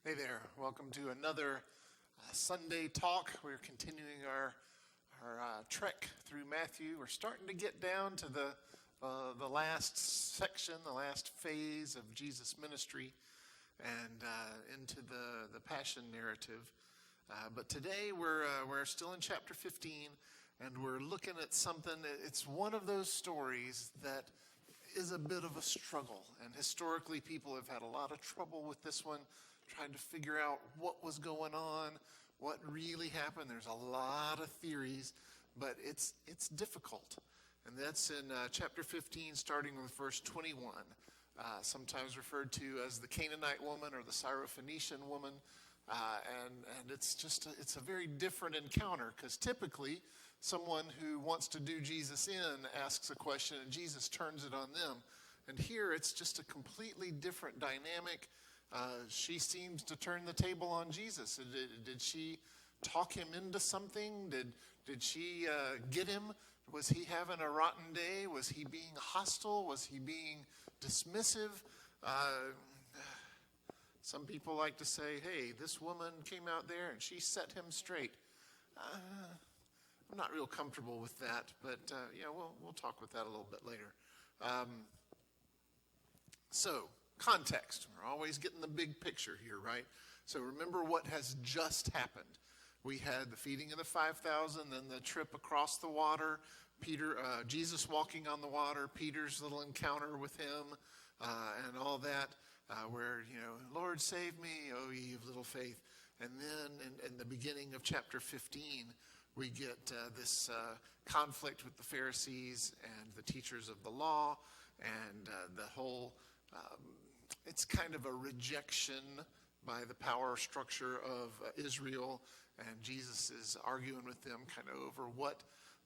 Hey there, welcome to another Sunday talk. We're continuing our trek through Matthew. We're starting to get down to the last section, the last phase of Jesus' ministry, and into the Passion narrative. But today we're still in chapter 15, and we're looking at something. It's one of those stories that is a bit of a struggle, and historically people have had a lot of trouble with this one, trying to figure out what was going on, what really happened. There's a lot of theories, but it's difficult. And that's in chapter 15, starting with verse 21, sometimes referred to as the Canaanite woman or the Syrophoenician woman. And it's a very different encounter, because typically someone who wants to do Jesus in asks a question and Jesus turns it on them. And here it's just a completely different dynamic. She seems to turn the table on Jesus. Did she talk him into something? Did she get him? Was he having a rotten day? Was he being hostile? Was he being dismissive? Some people like to say, hey, this woman came out there and she set him straight. I'm not real comfortable with that, but we'll talk with that a little bit later. So, context. We're always getting the big picture here, right? So remember what has just happened. We had the feeding of the 5,000, then the trip across the water, Jesus walking on the water, Peter's little encounter with him, and all that, where, Lord, save me, O ye of little faith. And then in the beginning of chapter 15, we get this conflict with the Pharisees and the teachers of the law, and the whole it's kind of a rejection by the power structure of Israel, and Jesus is arguing with them kind of over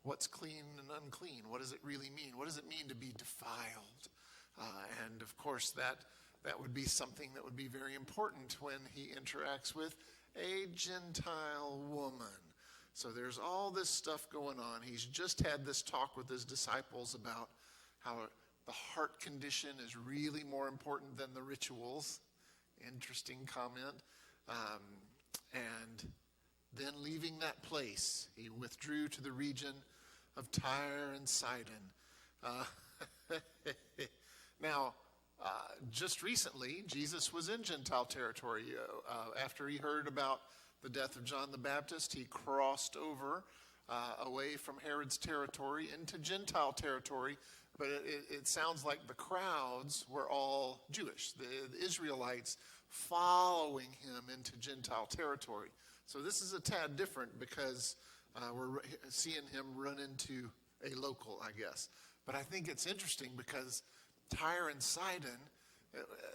what's clean and unclean. What does it really mean? What does it mean to be defiled? And of course that would be something that would be very important when he interacts with a Gentile woman. So there's all this stuff going on. He's just had this talk with his disciples about how the heart condition is really more important than the rituals. Interesting comment. And then leaving that place, he withdrew to the region of Tyre and Sidon. Now, just recently, Jesus was in Gentile territory. After he heard about the death of John the Baptist, he crossed over away from Herod's territory into Gentile territory. But it sounds like the crowds were all Jewish, the Israelites following him into Gentile territory. So this is a tad different, because we're seeing him run into a local, I guess. But I think it's interesting because Tyre and Sidon,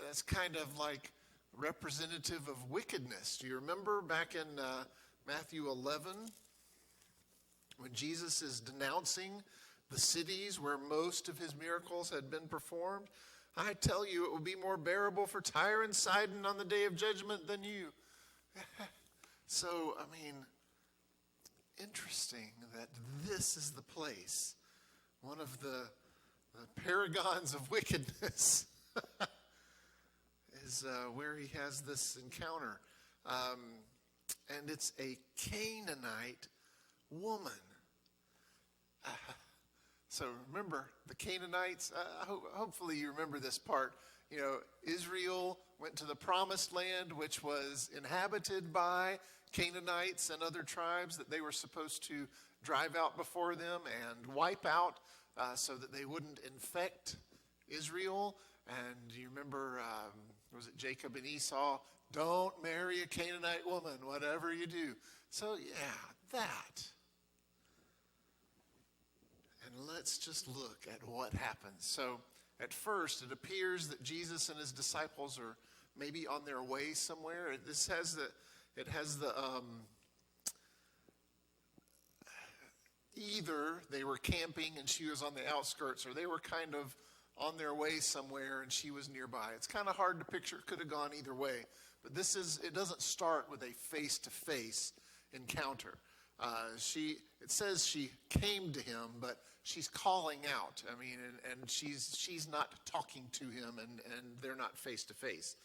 that's kind of like representative of wickedness. Do you remember back in Matthew 11 when Jesus is denouncing the cities where most of his miracles had been performed? I tell you, it will be more bearable for Tyre and Sidon on the day of judgment than you. So, interesting that this is the place, one of the paragons of wickedness, is where he has this encounter. And it's a Canaanite woman. So remember, the Canaanites, hopefully you remember this part. Israel went to the promised land, which was inhabited by Canaanites and other tribes that they were supposed to drive out before them and wipe out so that they wouldn't infect Israel. And you remember, was it Jacob and Esau? Don't marry a Canaanite woman, whatever you do. So yeah, that. And let's just look at what happens. So at first, it appears that Jesus and his disciples are maybe on their way somewhere. It has the either they were camping and she was on the outskirts, or they were kind of on their way somewhere and she was nearby. It's kind of hard to picture. It could have gone either way. But it doesn't start with a face-to-face encounter. It says she came to him, but she's calling out. And she's not talking to him, and they're not face to face.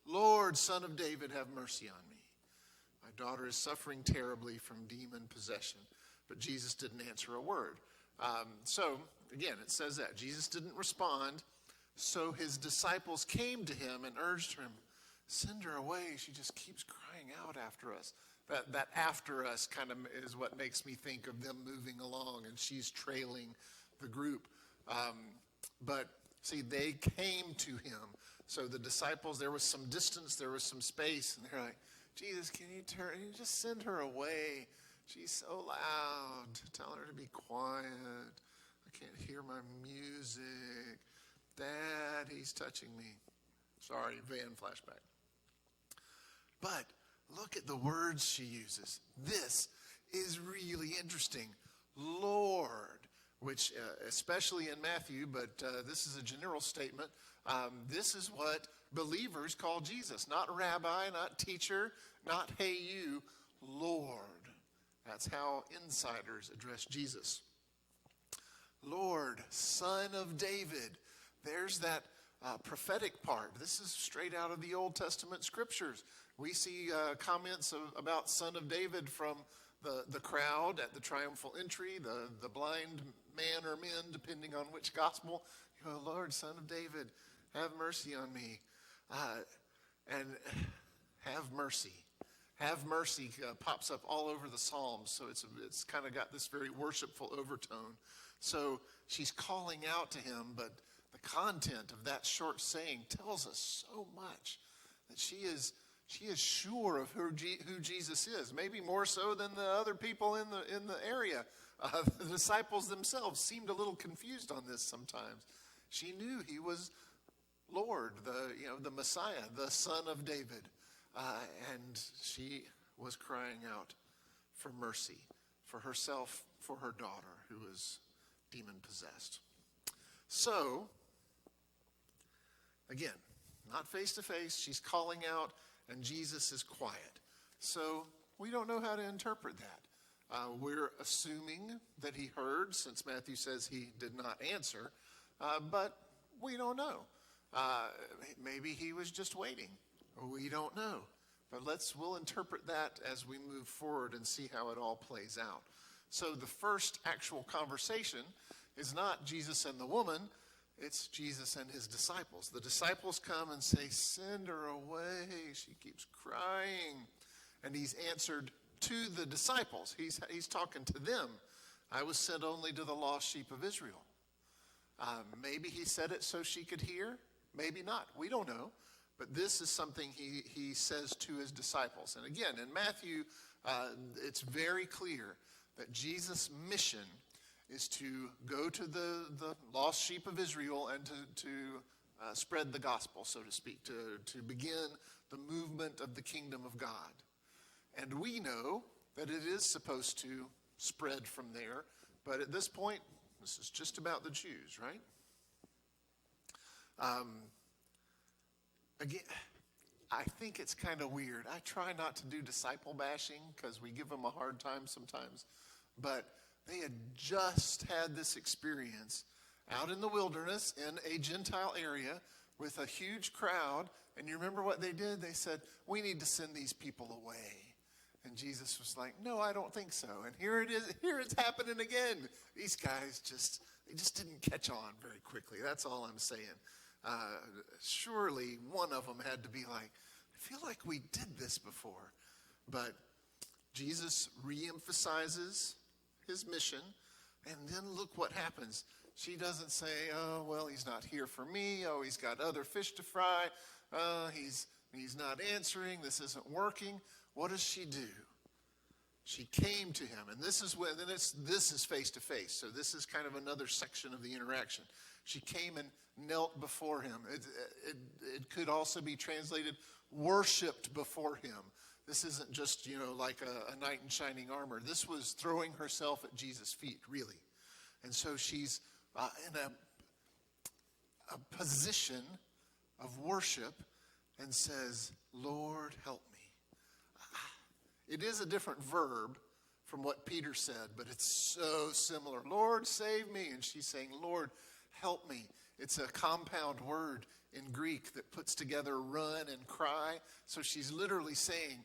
Lord, Son of David, have mercy on me. My daughter is suffering terribly from demon possession. But Jesus didn't answer a word. So, again, it says that. Jesus didn't respond. So his disciples came to him and urged him, send her away. She just keeps crying out after us. That after us kind of is what makes me think of them moving along and she's trailing the group. But see, they came to him. So the disciples, there was some distance, there was some space, and they're like, Jesus, can you just send her away? She's so loud. Tell her to be quiet. I can't hear my music. Dad, he's touching me. Sorry, van flashback. But look at the words she uses. This is really interesting. Lord, which especially in Matthew, but this is a general statement. This is what believers call Jesus. Not rabbi, not teacher, not hey you, Lord. That's how insiders address Jesus. Lord, Son of David. There's that prophetic part. This is straight out of the Old Testament scriptures. We see comments about Son of David from the crowd at the triumphal entry, the blind man or men, depending on which gospel. You know, Lord, Son of David, have mercy on me. And have mercy. Have mercy pops up all over the Psalms, so it's kind of got this very worshipful overtone. So she's calling out to him, but the content of that short saying tells us so much that she is sure of who Jesus is, maybe more so than the other people in the area. The disciples themselves seemed a little confused on this sometimes. She knew he was Lord, the Messiah, the Son of David. And she was crying out for mercy for herself, for her daughter who was demon-possessed. So, again, not face-to-face, she's calling out, and Jesus is quiet. So we don't know how to interpret that. We're assuming that he heard, since Matthew says he did not answer, but we don't know. Maybe he was just waiting. We don't know. But we'll interpret that as we move forward and see how it all plays out. So the first actual conversation is not Jesus and the woman, it's Jesus and his disciples. The disciples come and say, send her away, she keeps crying. And he's answered to the disciples. He's talking to them. I was sent only to the lost sheep of Israel. Maybe he said it so she could hear, maybe not. We don't know. But this is something he says to his disciples. And again, in Matthew, it's very clear that Jesus' mission is to go to the lost sheep of Israel and to spread the gospel, so to speak, to begin the movement of the kingdom of God. And we know that it is supposed to spread from there. But at this point, this is just about the Jews, right? Again, I think it's kind of weird. I try not to do disciple bashing because we give them a hard time sometimes. But they had just had this experience out in the wilderness in a Gentile area with a huge crowd. And you remember what they did? They said, we need to send these people away. And Jesus was like, no, I don't think so. And here it is. Here it's happening again. These guys just didn't catch on very quickly. That's all I'm saying. Surely one of them had to be like, I feel like we did this before. But Jesus reemphasizes his mission, and then look what happens. She doesn't say, oh, well, he's not here for me. Oh, he's got other fish to fry. He's not answering. This isn't working. What does she do? She came to him, and this is face to face. So this is kind of another section of the interaction. She came and knelt before him. It could also be translated worshipped before him. This isn't just, like a knight in shining armor. This was throwing herself at Jesus' feet, really. And so she's in a position of worship and says, Lord, help me. It is a different verb from what Peter said, but it's so similar. Lord, save me. And she's saying, Lord, help me. It's a compound word in Greek that puts together run and cry. So she's literally saying,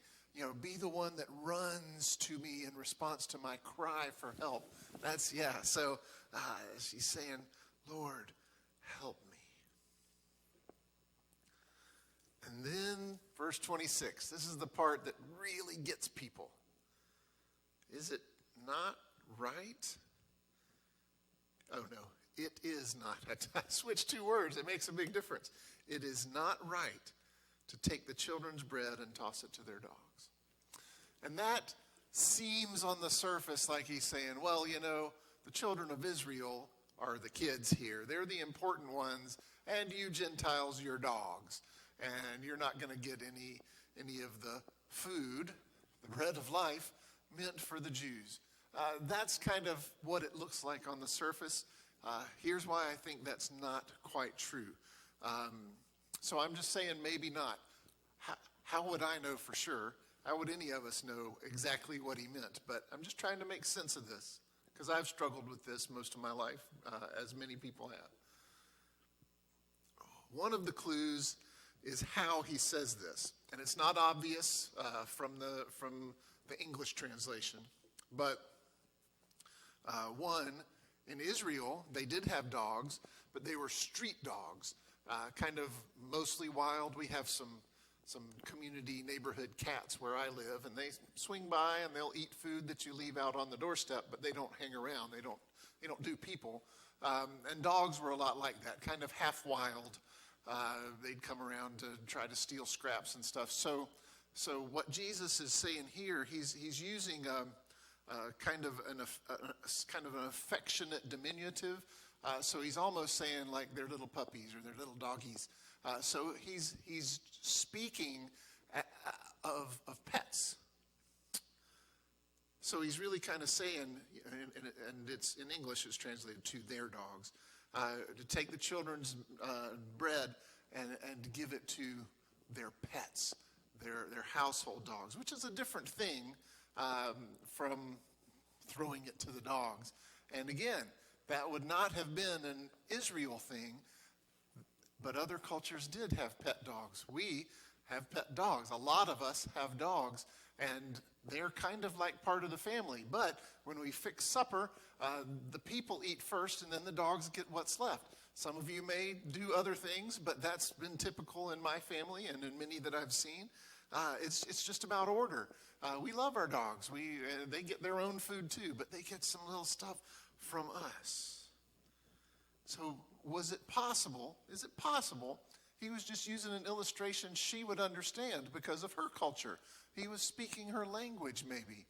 be the one that runs to me in response to my cry for help. So she's saying, Lord, help me. And then verse 26, this is the part that really gets people. Is it not right? Oh no, it is not. I switched two words. It makes a big difference. It is not right to take the children's bread and toss it to their dogs. And that seems on the surface like he's saying, well, the children of Israel are the kids here. They're the important ones, and you Gentiles, you're dogs. And you're not going to get any of the food, the bread of life, meant for the Jews. That's kind of what it looks like on the surface. Here's why I think that's not quite true. So I'm just saying maybe not. How would I know for sure? How would any of us know exactly what he meant? But I'm just trying to make sense of this, because I've struggled with this most of my life, as many people have. One of the clues is how he says this. And it's not obvious from the English translation. But one, in Israel, they did have dogs, but they were street dogs, kind of mostly wild. We have some community neighborhood cats where I live, and they swing by and they'll eat food that you leave out on the doorstep, but they don't hang around. They don't do people. And dogs were a lot like that, kind of half wild. They'd come around to try to steal scraps and stuff. So what Jesus is saying here, he's using kind of an affectionate diminutive. So he's almost saying like they're little puppies or they're little doggies. So he's speaking of pets. So he's really kind of saying, and it's in English, it's translated to their dogs, to take the children's bread and give it to their pets, their household dogs, which is a different thing from throwing it to the dogs. And again, that would not have been an Israel thing, but other cultures did have pet dogs. We have pet dogs. A lot of us have dogs, and they're kind of like part of the family. But when we fix supper, the people eat first, and then the dogs get what's left. Some of you may do other things, but that's been typical in my family and in many that I've seen. It's just about order. We love our dogs. They get their own food too, but they get some little stuff from us. So is it possible he was just using an illustration she would understand because of her culture? He was speaking her language maybe.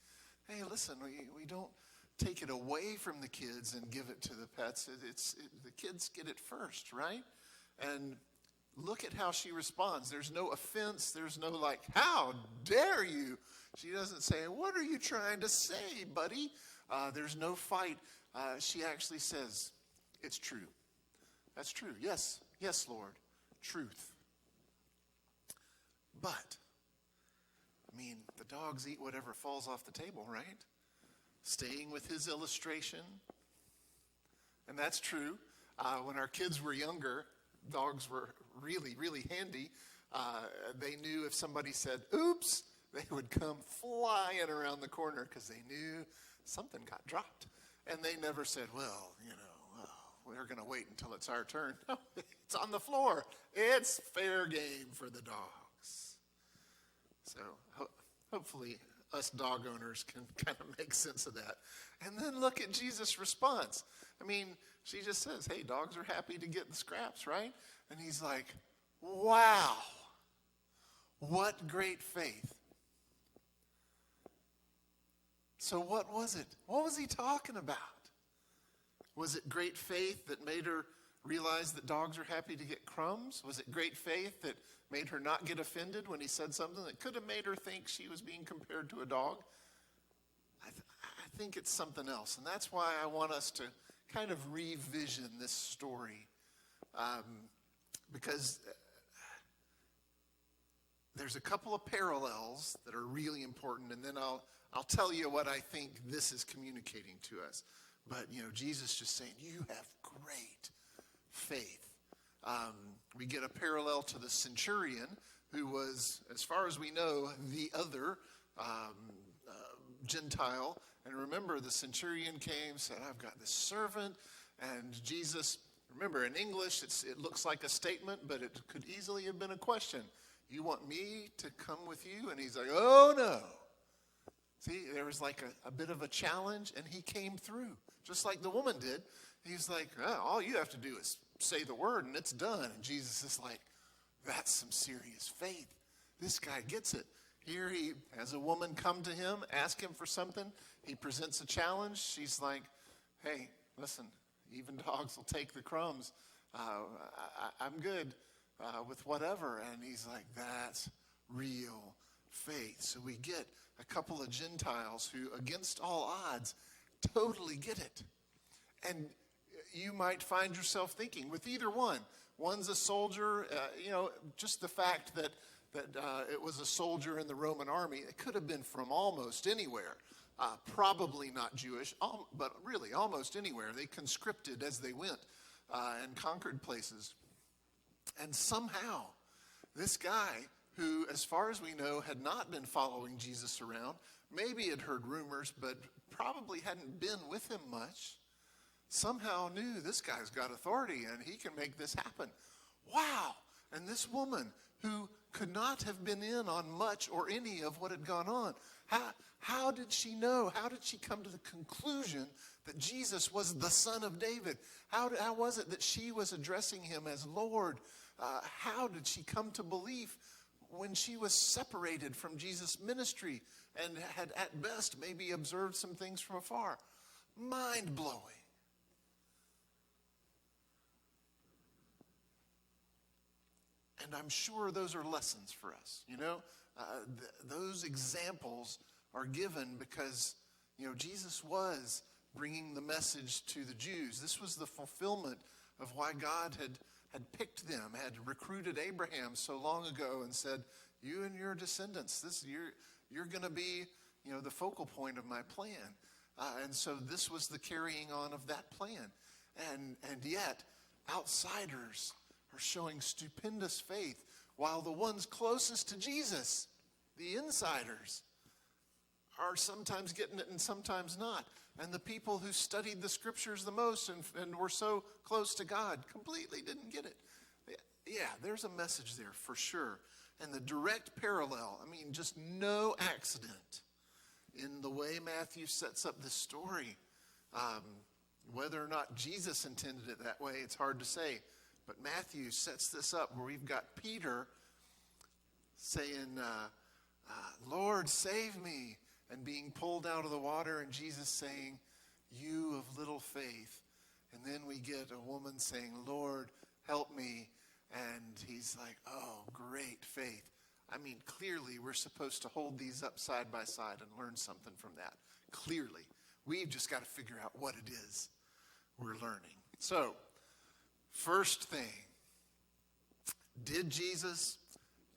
Hey, listen, we don't take it away from the kids and give it to the pets. The kids get it first, right? And look at how she responds. There's no offense. There's no like, how dare you? She doesn't say, what are you trying to say, buddy? There's no fight. She actually says, it's true. That's true. Yes, Lord, truth. But, the dogs eat whatever falls off the table, right? Staying with his illustration. And that's true. When our kids were younger, dogs were really, really handy. They knew if somebody said, oops, they would come flying around the corner because they knew something got dropped. And they never said, well, we're going to wait until it's our turn. No, it's on the floor. It's fair game for the dogs. So hopefully us dog owners can kind of make sense of that. And then look at Jesus' response. She just says, hey, dogs are happy to get the scraps, right? And he's like, wow, what great faith. So what was it? What was he talking about? Was it great faith that made her realize that dogs are happy to get crumbs? Was it great faith that made her not get offended when he said something that could have made her think she was being compared to a dog? I think it's something else. And that's why I want us to kind of revision this story. Because there's a couple of parallels that are really important, and then I'll tell you what I think this is communicating to us. But, Jesus just saying, you have great faith. We get a parallel to the Centurion, who was, as far as we know, the other Gentile. And remember, the Centurion came, said, I've got this servant, and Jesus, remember, in English, it looks like a statement, but it could easily have been a question. You want me to come with you? And he's like, oh, no. See, there was like a bit of a challenge, and he came through, just like the woman did. He's like, oh, all you have to do is say the word, and it's done. And Jesus is like, that's some serious faith. This guy gets it. Here he has a woman come to him, ask him for something. He presents a challenge. She's like, hey, listen, even dogs will take the crumbs. I'm good with whatever. And he's like, that's real faith. So we get a couple of Gentiles who, against all odds, totally get it. And you might find yourself thinking with either one. One's a soldier, just the fact that it was a soldier in the Roman army. It could have been from almost anywhere. Probably not Jewish, but really almost anywhere. They conscripted as they went and conquered places. And somehow, this guy, who, as far as we know, had not been following Jesus around, maybe had heard rumors, but probably hadn't been with him much, somehow knew this guy's got authority and he can make this happen. Wow! And this woman, who could not have been in on much or any of what had gone on, how did she know? How did she come to the conclusion that Jesus was the Son of David? How was it that she was addressing him as Lord? How did she come to belief when she was separated from Jesus' ministry and had at best maybe observed some things from afar? Mind-blowing. And I'm sure those are lessons for us. Those examples are given because, Jesus was bringing the message to the Jews. This was the fulfillment of why God had picked them, had recruited Abraham so long ago and said, you and your descendants, you're going to be, the focal point of my plan. And so this was the carrying on of that plan. And yet, outsiders are showing stupendous faith, while the ones closest to Jesus, the insiders, are sometimes getting it and sometimes not. And the people who studied the scriptures the most and were so close to God completely didn't get it. Yeah, there's a message there for sure. And the direct parallel, just no accident in the way Matthew sets up this story. Whether or not Jesus intended it that way, it's hard to say. But Matthew sets this up where we've got Peter saying, Lord, save me, and being pulled out of the water, and Jesus saying, you of little faith. And then we get a woman saying, Lord, help me. And he's like, oh, great faith. Clearly we're supposed to hold these up side by side and learn something from that. Clearly. We've just got to figure out what it is we're learning. So, first thing, did Jesus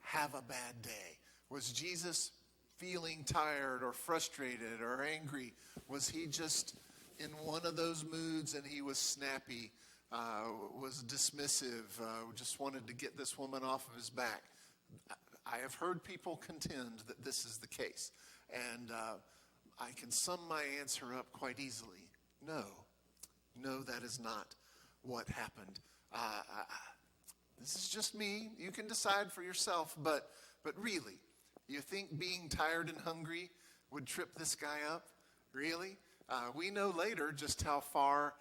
have a bad day? Was Jesus feeling tired or frustrated or angry? Was he just in one of those moods and he was snappy, was dismissive, just wanted to get this woman off of his back? I have heard people contend that this is the case. And I can sum my answer up quite easily. No, that is not what happened. This is just me. You can decide for yourself, but really, you think being tired and hungry would trip this guy up? Really? We know later just how far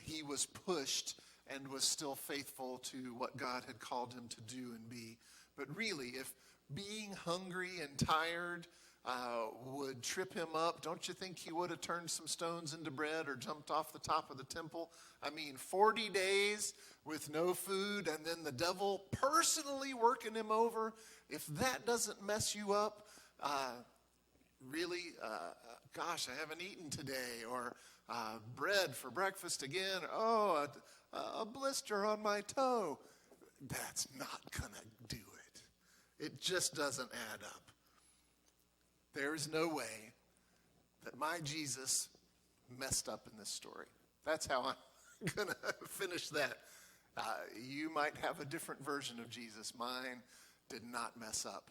he was pushed and was still faithful to what God had called him to do and be. But really, if being hungry and tired would trip him up, don't you think he would have turned some stones into bread or jumped off the top of the temple? 40 days with no food and then the devil personally working him over. If that doesn't mess you up, really, gosh, I haven't eaten today, or bread for breakfast again. Oh, a blister on my toe. That's not going to do it. It just doesn't add up. There is no way that my Jesus messed up in this story. That's how I'm going to finish that. You might have a different version of Jesus. Mine did not mess up.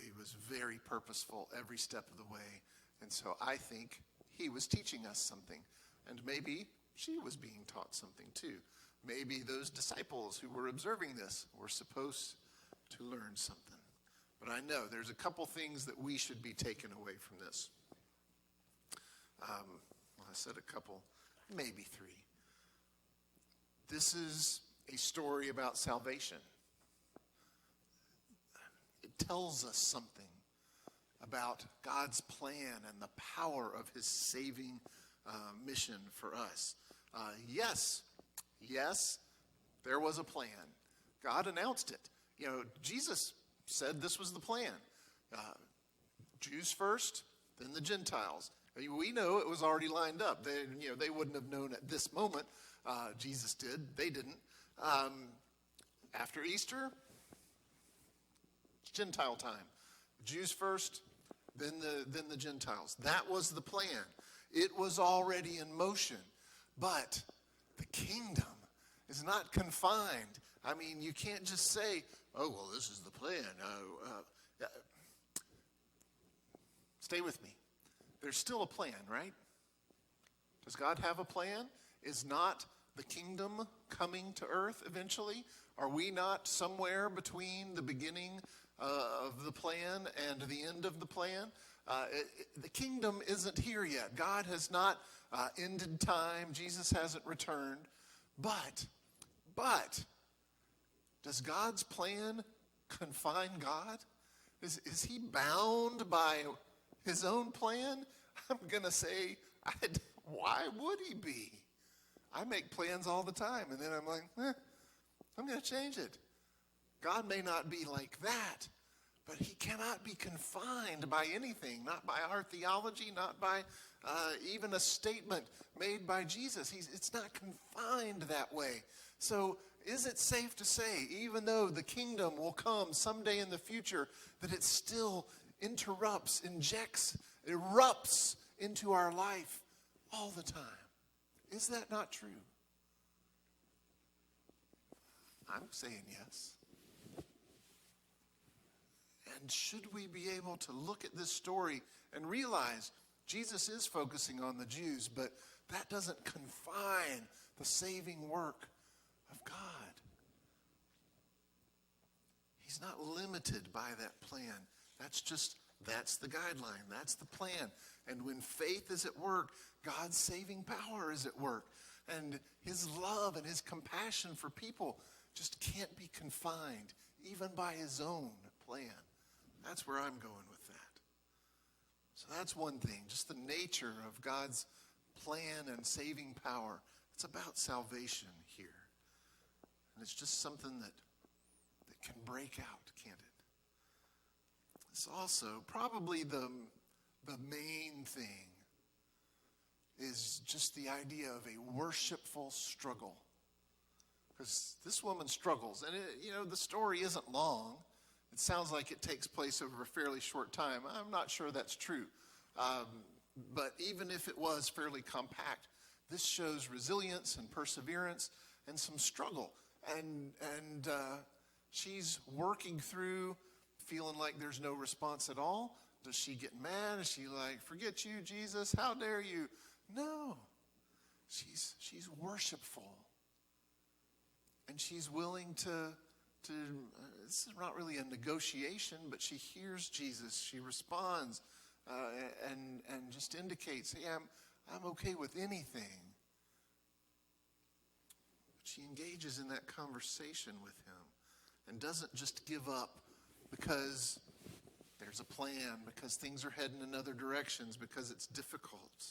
He was very purposeful every step of the way. And so I think he was teaching us something. And maybe she was being taught something too. Maybe those disciples who were observing this were supposed to learn something. But I know there's a couple things that we should be taken away from this. I said a couple, maybe three. This is a story about salvation. It tells us something about God's plan and the power of his saving mission for us. Yes, there was a plan. God announced it. Jesus said this was the plan. Jews first, then the Gentiles. We know it was already lined up. They wouldn't have known at this moment. Jesus did. They didn't. After Easter, it's Gentile time. Jews first, then the Gentiles. That was the plan. It was already in motion. But the kingdom is not confined. I mean, you can't just say, oh, well, this is the plan. Stay with me. There's still a plan, right? Does God have a plan? Is not the kingdom coming to earth eventually? Are we not somewhere between the beginning of the plan and the end of the plan? The kingdom isn't here yet. God has not ended time. Jesus hasn't returned. But, does God's plan confine God? Is he bound by his own plan? I'm going to say, why would he be? I make plans all the time, and then I'm like, I'm going to change it. God may not be like that, but he cannot be confined by anything, not by our theology, not by even a statement made by Jesus. It's not confined that way. So is it safe to say, even though the kingdom will come someday in the future, that it still interrupts, injects, erupts into our life all the time? Is that not true? I'm saying yes. And should we be able to look at this story and realize Jesus is focusing on the Jews, but that doesn't confine the saving work of God. He's not limited by that plan. That's the guideline. That's the plan. And when faith is at work, God's saving power is at work. And his love and his compassion for people just can't be confined, even by his own plan. That's where I'm going with that. So that's one thing, just the nature of God's plan and saving power. It's about salvation here. And it's just something that can break out, can't it? It's also probably the main thing is just the idea of a worshipful struggle. Because this woman struggles. And, the story isn't long. It sounds like it takes place over a fairly short time. I'm not sure that's true. But even if it was fairly compact, this shows resilience and perseverance and some struggle. And she's working through feeling like there's no response at all. Does she get mad? Is she like, forget you, Jesus? How dare you? No. She's worshipful. And she's willing to this is not really a negotiation, but she hears Jesus. She responds and just indicates, hey, I'm okay with anything. But she engages in that conversation with him and doesn't just give up because there's a plan, because things are heading in other directions, because it's difficult.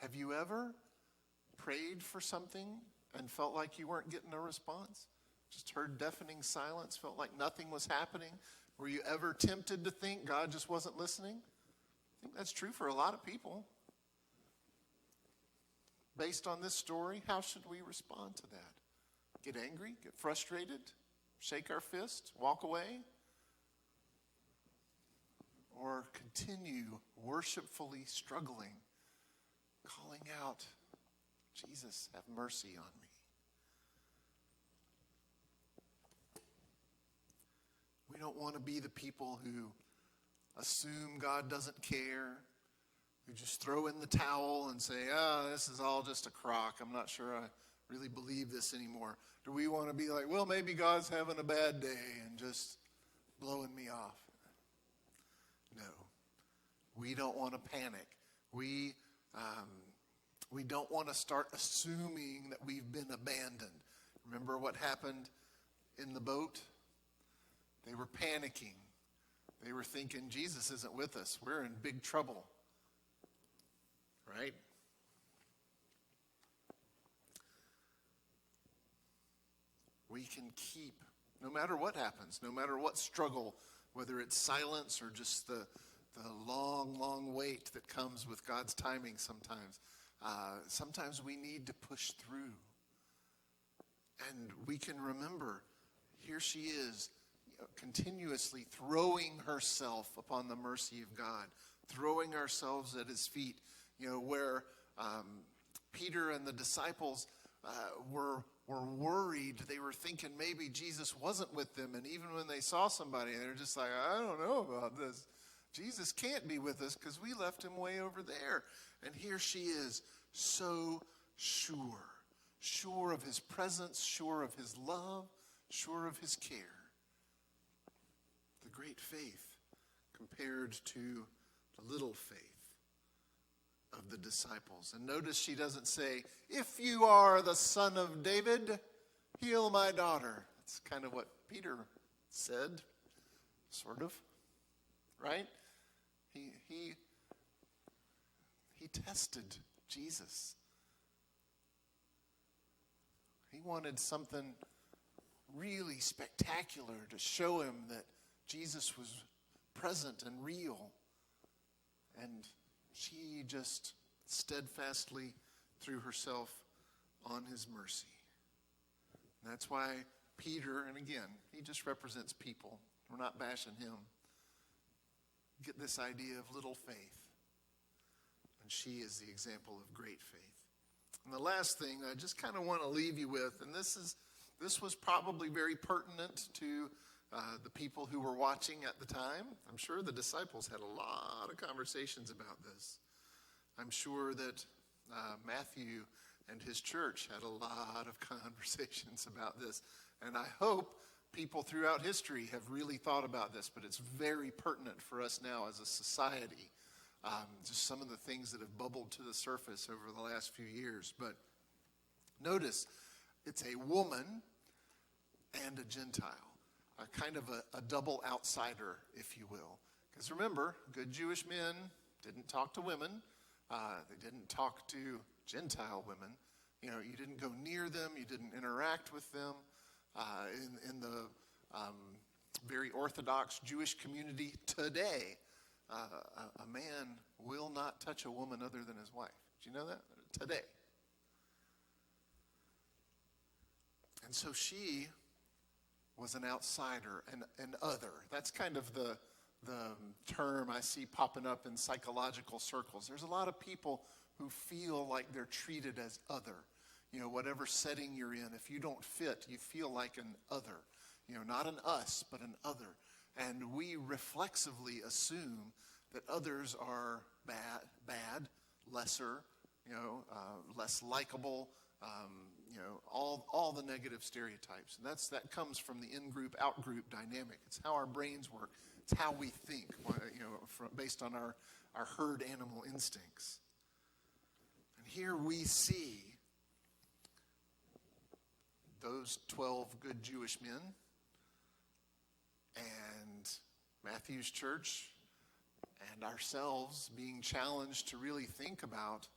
Have you ever prayed for something and felt like you weren't getting a response? Just heard deafening silence, felt like nothing was happening? Were you ever tempted to think God just wasn't listening? I think that's true for a lot of people. Based on this story, how should we respond to that? Get angry? Get frustrated? Shake our fist? Walk away? Or continue worshipfully struggling, calling out Jesus, have mercy on me. We don't want to be the people who assume God doesn't care, who just throw in the towel and say, this is all just a crock. I'm not sure I really believe this anymore. Do we want to be like, well, maybe God's having a bad day and just blowing me off? No. We don't want to panic. We don't want to start assuming that we've been abandoned. Remember what happened in the boat? They were panicking. They were thinking, Jesus isn't with us. We're in big trouble. Right? We can keep, no matter what happens, no matter what struggle, whether it's silence or just the long, long wait that comes with God's timing sometimes. Sometimes we need to push through. And we can remember, here she is, continuously throwing herself upon the mercy of God, throwing ourselves at his feet, where Peter and the disciples were worried. They were thinking maybe Jesus wasn't with them. And even when they saw somebody, they were just like, I don't know about this. Jesus can't be with us because we left him way over there. And here she is, so sure of his presence, sure of his love, sure of his care. The great faith compared to the little faith of the disciples. And notice she doesn't say, if you are the son of David, heal my daughter. That's kind of what Peter said, sort of, right? He tested Jesus. He wanted something really spectacular to show him that Jesus was present and real. And she just steadfastly threw herself on his mercy. And that's why Peter, and again, he just represents people. We're not bashing him. Get this idea of little faith. And she is the example of great faith. And the last thing I just kind of want to leave you with, and this was probably very pertinent to the people who were watching at the time. I'm sure the disciples had a lot of conversations about this. I'm sure that Matthew and his church had a lot of conversations about this. And I hope people throughout history have really thought about this, but it's very pertinent for us now as a society. Just some of the things that have bubbled to the surface over the last few years. But notice, it's a woman and a Gentile. Kind of a double outsider, if you will. Because remember, good Jewish men didn't talk to women. They didn't talk to Gentile women. You didn't go near them. You didn't interact with them. In the very Orthodox Jewish community today, a man will not touch a woman other than his wife. Do you know that? Today. And so she was an outsider, an other. That's kind of the term I see popping up in psychological circles. There's a lot of people who feel like they're treated as other. Whatever setting you're in, if you don't fit, you feel like an other. Not an us, but an other. And we reflexively assume that others are bad, lesser, less likable, all the negative stereotypes. And that comes from the in-group, out-group dynamic. It's how our brains work. It's how we think, based on our herd animal instincts. And here we see those 12 good Jewish men and Matthew's church and ourselves being challenged to really think about,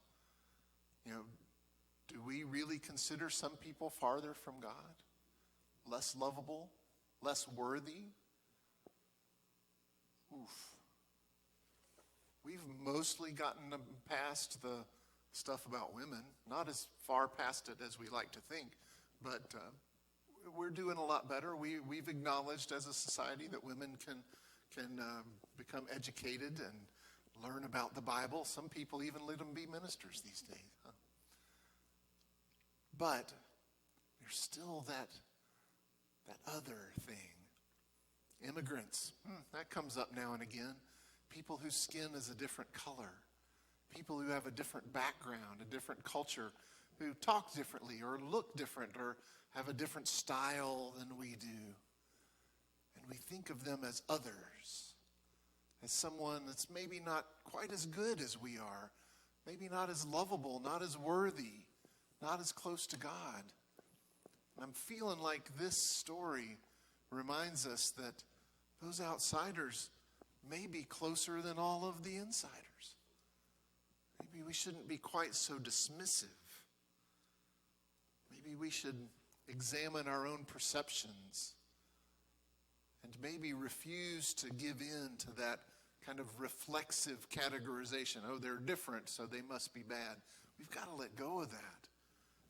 do we really consider some people farther from God? Less lovable? Less worthy? Oof. We've mostly gotten past the stuff about women, not as far past it as we like to think, but we're doing a lot better. We've acknowledged as a society that women can become educated and learn about the Bible. Some people even let them be ministers these days. Huh? But there's still that other thing. Immigrants, that comes up now and again. People whose skin is a different color. People who have a different background, a different culture, who talk differently or look different or have a different style than we do. And we think of them as others, as someone that's maybe not quite as good as we are, maybe not as lovable, not as worthy, not as close to God. And I'm feeling like this story reminds us that those outsiders may be closer than all of the insiders. Maybe we shouldn't be quite so dismissive. Maybe we should examine our own perceptions and maybe refuse to give in to that kind of reflexive categorization. Oh, they're different, so they must be bad. We've got to let go of that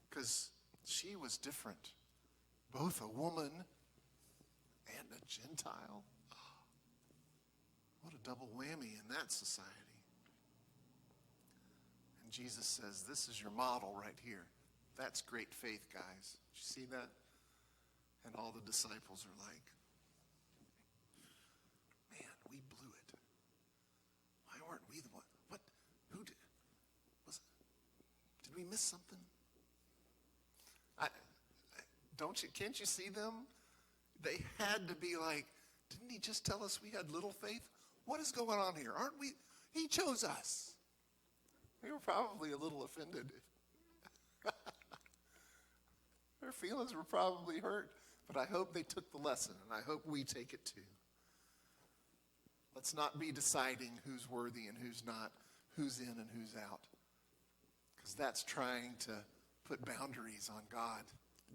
because she was different. Both a woman and a Gentile. What a double whammy in that society. And Jesus says, this is your model right here. That's great faith, guys. Did you see that? And all the disciples are like, man, we blew it. Why weren't we the one? What? Who did? Did we miss something? Can't you see them? They had to be like, didn't he just tell us we had little faith? What is going on here? Aren't we? He chose us. They were probably a little offended. Their feelings were probably hurt, but I hope they took the lesson, and I hope we take it too. Let's not be deciding who's worthy and who's not, who's in and who's out, because that's trying to put boundaries on God.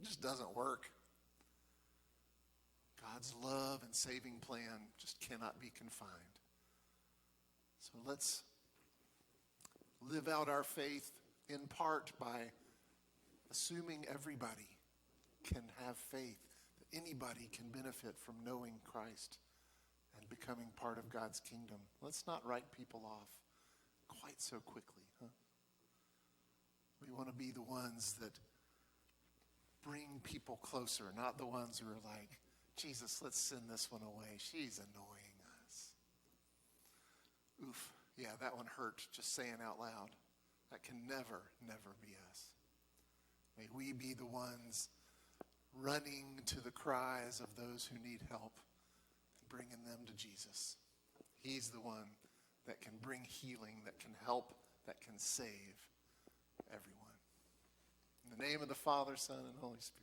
It just doesn't work. God's love and saving plan just cannot be confined. So let's live out our faith in part by assuming everybody can have faith, that anybody can benefit from knowing Christ and becoming part of God's kingdom. Let's not write people off quite so quickly, huh? We want to be the ones that bring people closer, not the ones who are like, Jesus, let's send this one away. She's annoying us. Oof. Yeah, that one hurt just saying out loud. That can never, never be us. May we be the ones running to the cries of those who need help and bringing them to Jesus. He's the one that can bring healing, that can help, that can save everyone. In the name of the Father, Son, and Holy Spirit.